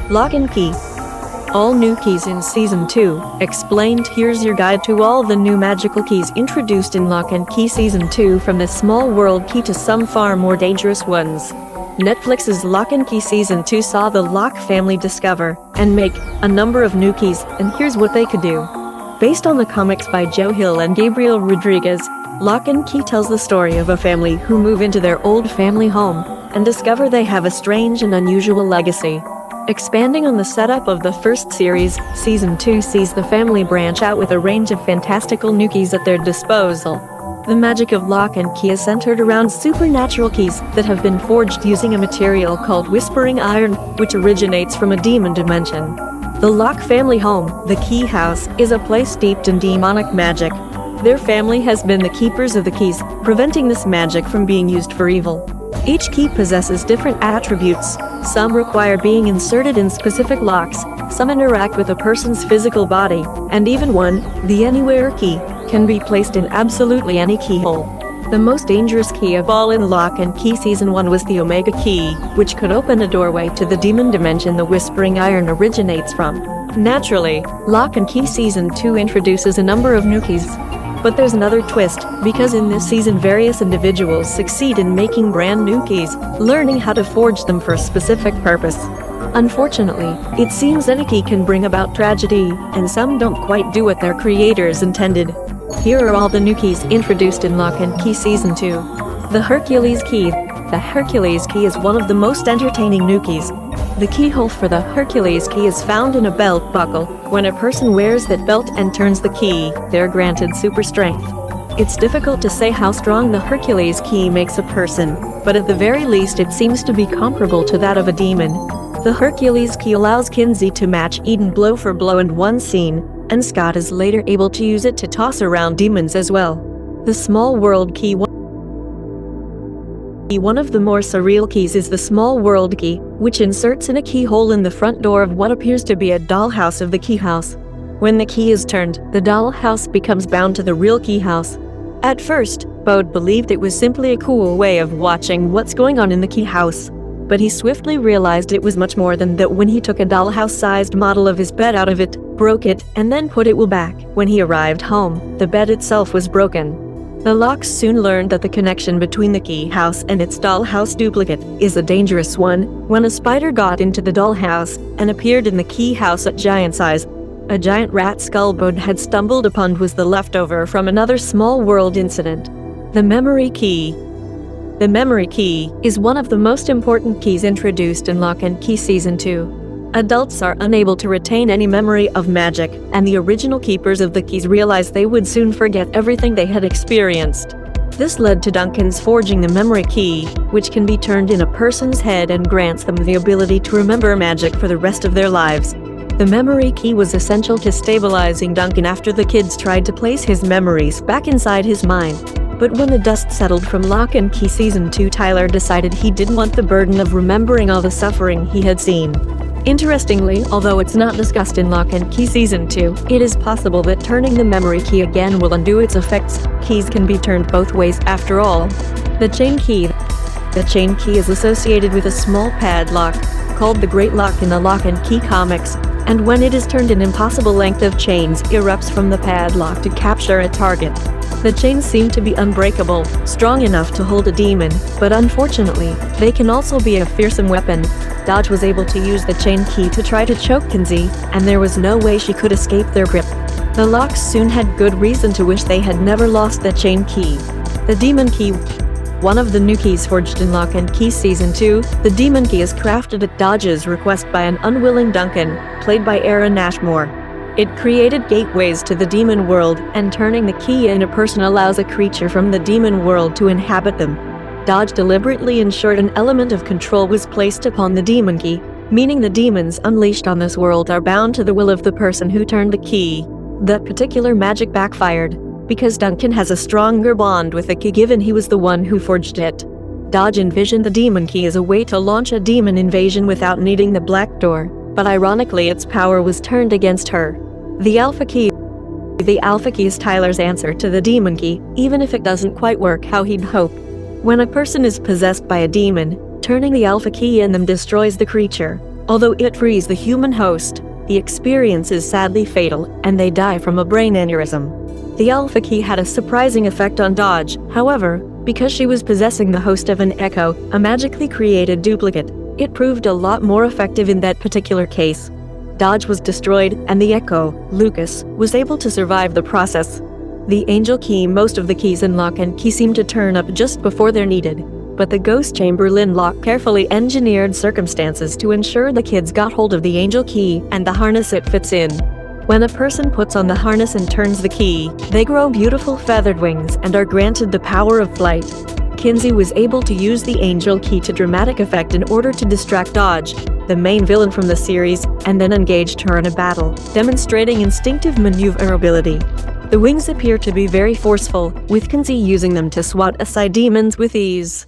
Locke Key. All new keys in Season 2, explained. Here's your guide to all the new magical keys introduced in Locke Key Season 2, from the small world key to some far more dangerous ones. Netflix's Locke Key Season 2 saw the Locke family discover and make a number of new keys, and here's what they could do. Based on the comics by Joe Hill and Gabriel Rodriguez, Locke Key tells the story of a family who move into their old family home and discover they have a strange and unusual legacy. Expanding on the setup of the first series, Season 2 sees the family branch out with a range of fantastical new keys at their disposal. The magic of Locke Key is centered around supernatural keys that have been forged using a material called whispering iron, which originates from a demon dimension. The Locke family home, the Keyhouse, is a place steeped in demonic magic. Their family has been the keepers of the keys, preventing this magic from being used for evil. Each key possesses different attributes. Some require being inserted in specific locks, some interact with a person's physical body, and even one, the Anywhere key, can be placed in absolutely any keyhole. The most dangerous key of all in Locke Key Season 1 was the Omega Key, which could open a doorway to the demon dimension the Whispering Iron originates from. Naturally, Locke Key Season 2 introduces a number of new keys. But there's another twist, because in this season various individuals succeed in making brand new keys, learning how to forge them for a specific purpose. Unfortunately, it seems any key can bring about tragedy, and some don't quite do what their creators intended. Here are all the new keys introduced in Locke Key Season 2. The Hercules Key. The Hercules Key is one of the most entertaining new keys. The keyhole for the Hercules Key is found in a belt buckle. When a person wears that belt and turns the key, they're granted super strength. It's difficult to say how strong the Hercules Key makes a person, but at the very least it seems to be comparable to that of a demon. The Hercules Key allows Kinsey to match Eden blow for blow in one scene, and Scott is later able to use it to toss around demons as well. The Small World Key. One of the more surreal keys is the Small World Key, which inserts in a keyhole in the front door of what appears to be a dollhouse of the Keyhouse. When the key is turned, the dollhouse becomes bound to the real Keyhouse. At first, Bode believed it was simply a cool way of watching what's going on in the Keyhouse. But he swiftly realized it was much more than that when he took a dollhouse-sized model of his bed out of it, broke it, and then put it back. When he arrived home, the bed itself was broken. The Locks soon learned that the connection between the Keyhouse and its dollhouse duplicate is a dangerous one. When a spider got into the dollhouse and appeared in the Keyhouse at giant size, a giant rat skull Bode had stumbled upon was the leftover from another small world incident. The Memory Key. The Memory Key is one of the most important keys introduced in Locke Key Season 2. Adults are unable to retain any memory of magic, and the original keepers of the keys realized they would soon forget everything they had experienced. This led to Duncan's forging the Memory Key, which can be turned in a person's head and grants them the ability to remember magic for the rest of their lives. The Memory Key was essential to stabilizing Duncan after the kids tried to place his memories back inside his mind. But when the dust settled from Locke Key Season 2, Tyler decided he didn't want the burden of remembering all the suffering he had seen. Interestingly, although it's not discussed in Locke Key Season 2, it is possible that turning the Memory Key again will undo its effects. Keys can be turned both ways after all. The Chain Key. The Chain Key is associated with a small padlock, called the Great Lock in the Locke Key comics, and when it is turned an impossible length of chains erupts from the padlock to capture a target. The chains seem to be unbreakable, strong enough to hold a demon, but unfortunately, they can also be a fearsome weapon. Dodge was able to use the Chain Key to try to choke Kinsey, and there was no way she could escape their grip. The Locks soon had good reason to wish they had never lost the Chain Key. The Demon Key. One of the new keys forged in Locke Key Season 2, the Demon Key is crafted at Dodge's request by an unwilling Duncan, played by Aaron Ashmore. It created gateways to the demon world, and turning the key in a person allows a creature from the demon world to inhabit them. Dodge deliberately ensured an element of control was placed upon the Demon Key, meaning the demons unleashed on this world are bound to the will of the person who turned the key. That particular magic backfired, because Duncan has a stronger bond with the key given he was the one who forged it. Dodge envisioned the Demon Key as a way to launch a demon invasion without needing the Black Door, but ironically its power was turned against her. The Alpha Key. The Alpha Key is Tyler's answer to the Demon Key, even if it doesn't quite work how he'd hoped. When a person is possessed by a demon, turning the Alpha Key in them destroys the creature. Although it frees the human host, the experience is sadly fatal, and they die from a brain aneurysm. The Alpha Key had a surprising effect on Dodge, however, because she was possessing the host of an Echo, a magically created duplicate. It proved a lot more effective in that particular case. Dodge was destroyed, and the Echo, Lucas, was able to survive the process. The Angel Key. Most of the keys in Locke and Key seem to turn up just before they're needed, but the Ghost Chamberlain Locke carefully engineered circumstances to ensure the kids got hold of the Angel Key and the harness it fits in. When a person puts on the harness and turns the key, they grow beautiful feathered wings and are granted the power of flight. Kinsey was able to use the Angel Key to dramatic effect in order to distract Dodge, the main villain from the series, and then engaged her in a battle, demonstrating instinctive maneuverability. The wings appear to be very forceful, with Kinsey using them to swat aside demons with ease.